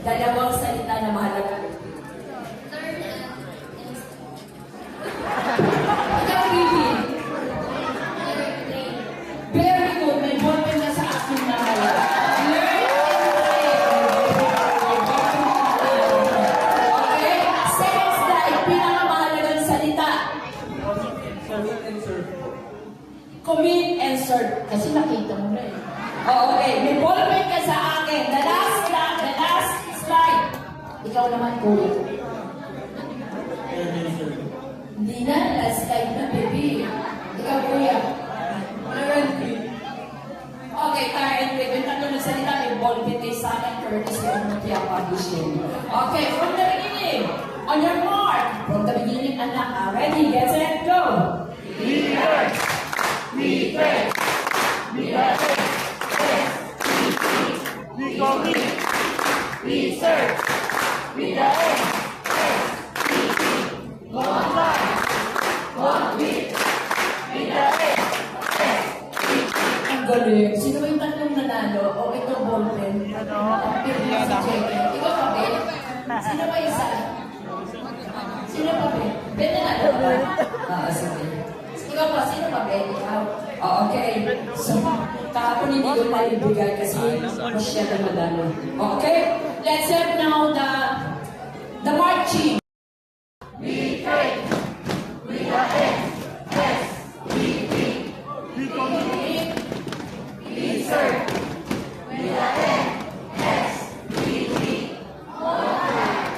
Dalawang salita na mahalaga. Ikaw, Bibi. Very good. May ballpen na sa akin na kaya. Learn and play. Okay? Second slide. Pinakamahalagang salita. Commit and serve. Kasi nakita mo na eh. Oh, okay. May ballpen ka sa akin. The last slide. Ikaw naman, kuya. Hindi na. Last slide na, baby. Ikaw, kuya. Okay, Tara and Rick. Yung tatlo ng salita, may ballpen kay Sana Courtesy of Nokia Publishing. Okay, from the beginning. On your mark. From the beginning, anak. Ready, get set, go. We learn, we play, we play, we commit, we serve, we aim, one life, one week, we aim. Ang galing. Sino ba yung tatlong nanalo? O ito, ballpen? Ikaw pa, Ben? Sino ba isa? Sino pa, Ben? Ben nanalo ba? Sige. Ikaw pa, sino pa, Ben? Ikaw? Okay. So, kahapon hindi ko malibigay kasi masyadong madalo. Okay? Let's have now the marching. We train, we aim, we commit, we serve, we aim, one life,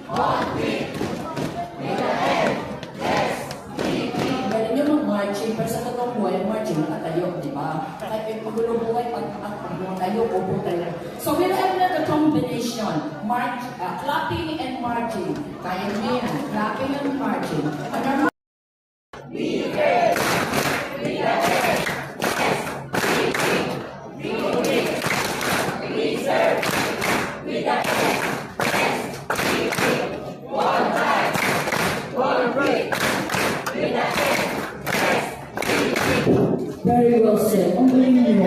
one week, we aim, Meron nyo mag-marching, pero sa totoong buhay, marching nakatayo, di ba? Kahit may pagulong buhay, pag tayo, pupunta lang. So we'll have another combination, clapping and marching. Kaya nyo yan, clapping and marching. Ano we train, we aim, we commit, we serve, we aim, one life, one week, we aim. Very well said. Ang galing nyo.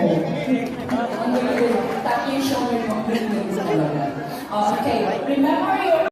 Ang galing nyo. Tap yung shoulder mo. Ang galing nyo talaga. Okay. Remember your